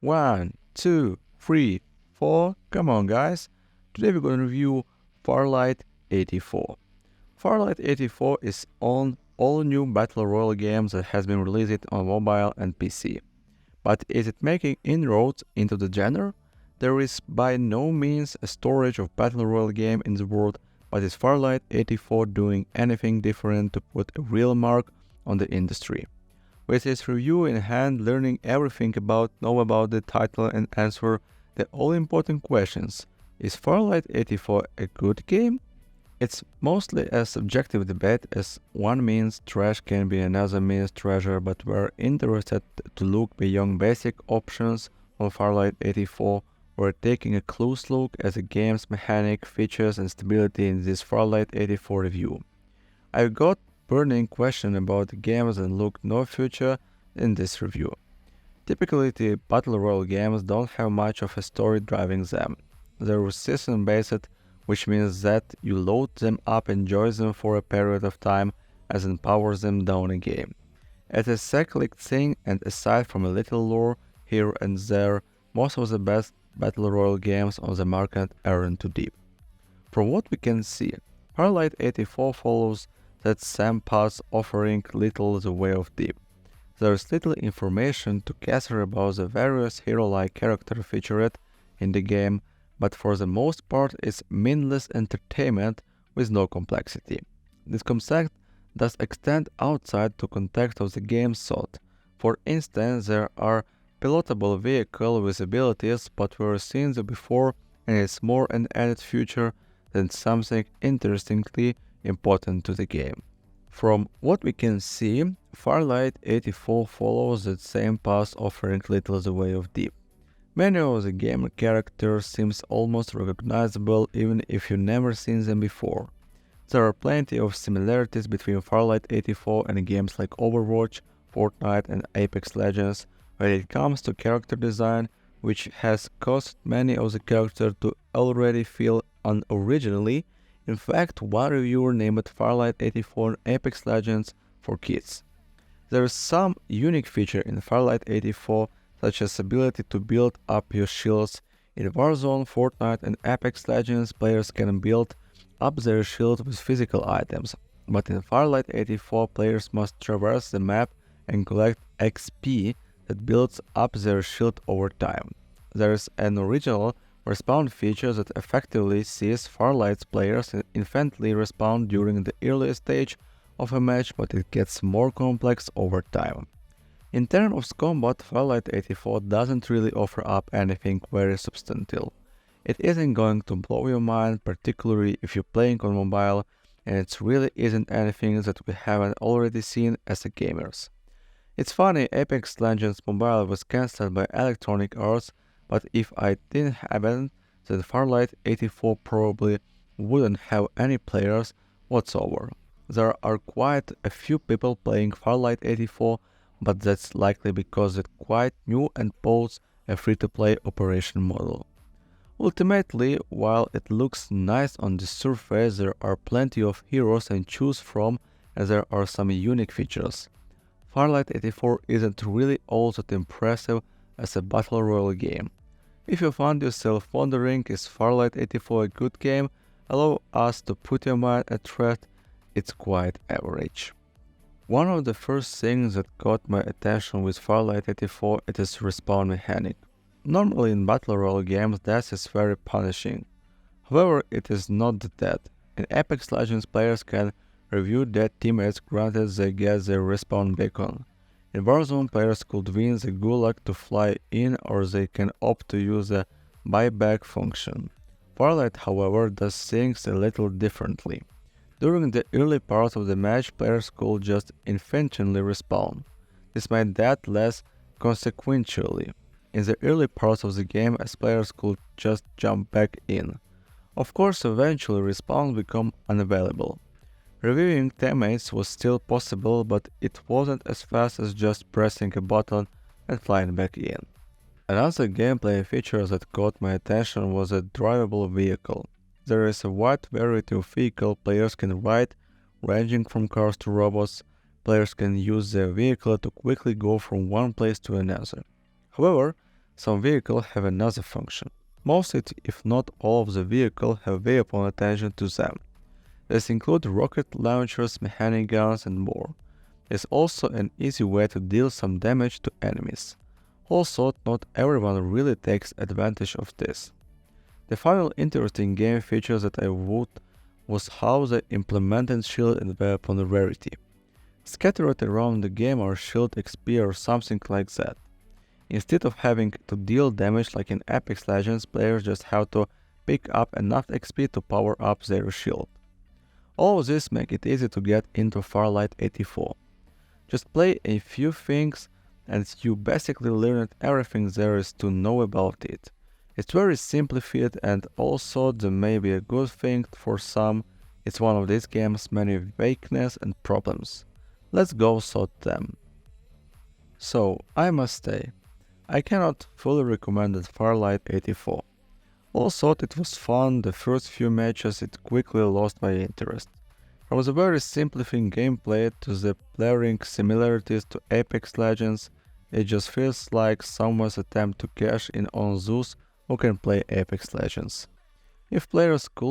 One, two, three, four. Come on, guys. Today we're going to review Farlight 84. Farlight 84 is an all-new Battle Royale game that has been released on mobile and PC. But is it making inroads into the genre? There is by no means a shortage of Battle Royale game in the world, but is Farlight 84 doing anything different to put a real mark on the industry? With this review in hand, learning everything know about the title and answer the all-important questions. Is Farlight 84 a good game? It's mostly a subjective debate, as one means trash can be another means treasure, but we're interested to look beyond basic options on Farlight 84. We're taking a close look at the game's mechanic, features and stability in this Farlight 84 review. I've got burning question about the games and look no future in this review. Typically, the Battle Royale games don't have much of a story driving them. They're season-based, which means that you load them up and enjoy them for a period of time as it powers them down a game. It's a cyclic thing, and aside from a little lore here and there, most of the best Battle Royale games on the market aren't too deep. From what we can see, Farlight 84 follows that same path, offering little the way of deep. There is little information to gather about the various hero-like characters featured in the game, but for the most part it's meaningless entertainment with no complexity. This concept does extend outside the context of the game's thought. For instance, there are pilotable vehicle with abilities, but we've seen them before, and it's more an added feature than something interestingly important to the game. From what we can see, Farlight 84 follows that same path, offering little the way of deep. Many of the game characters seems almost recognizable even if you've never seen them before. There are plenty of similarities between Farlight 84 and games like Overwatch, Fortnite and Apex Legends when it comes to character design, which has caused many of the characters to already feel unoriginally. In fact, one reviewer named Farlight 84 Apex Legends for kids. There is some unique feature in Farlight 84, such as ability to build up your shields. In Warzone, Fortnite and Apex Legends, players can build up their shield with physical items, but in Farlight 84, players must traverse the map and collect XP that builds up their shield over time. There is an original respawn feature that effectively sees Farlight's players infinitely respawn during the early stage of a match, but it gets more complex over time. In terms of combat, Farlight 84 doesn't really offer up anything very substantial. It isn't going to blow your mind, particularly if you're playing on mobile, and it really isn't anything that we haven't already seen as a gamers. It's funny, Apex Legends Mobile was cancelled by Electronic Arts, but if I didn't happen, then Farlight 84 probably wouldn't have any players whatsoever. There are quite a few people playing Farlight 84, but that's likely because it's quite new and poses a free-to-play operation model. Ultimately, while it looks nice on the surface, there are plenty of heroes to choose from, and there are some unique features. Farlight 84 isn't really all that impressive as a Battle Royale game. If you found yourself wondering, is Farlight 84 a good game, allow us to put your mind at rest, it's quite average. One of the first things that caught my attention with Farlight 84 is its respawn mechanic. Normally in Battle Royale games, death is very punishing. However, it is not that. In Apex Legends, players can review dead teammates granted they get their respawn beacon. In Warzone, players could win the gulag to fly in, or they can opt to use the buyback function. Farlight, however, does things a little differently. During the early part of the match, players could just infinitely respawn. This made that less consequentially in the early parts of the game, as players could just jump back in. Of course, eventually respawns become unavailable. Reviewing teammates was still possible, but it wasn't as fast as just pressing a button and flying back in. Another gameplay feature that caught my attention was a drivable vehicle. There is a wide variety of vehicles players can ride, ranging from cars to robots. Players can use their vehicle to quickly go from one place to another. However, some vehicles have another function. Most, if not all of the vehicles have weapon attached to them. This includes rocket launchers, mechanic guns, and more. It's also an easy way to deal some damage to enemies. Also, not everyone really takes advantage of this. The final interesting game feature that I would was how they implemented shield and weapon rarity. Scattered around the game are shield XP or something like that. Instead of having to deal damage like in Apex Legends, players just have to pick up enough XP to power up their shield. All of this make it easy to get into Farlight 84. Just play a few things and you basically learned everything there is to know about it. It's very simplified and also that may be a good thing for some. It's one of these game's many weaknesses and problems. Let's go sort them. So, I must say, I cannot fully recommend Farlight 84. Also, it was fun, the first few matches it quickly lost my interest. From the very simplifying gameplay to the blaring similarities to Apex Legends, it just feels like someone's attempt to cash in on those who can play Apex Legends. If players could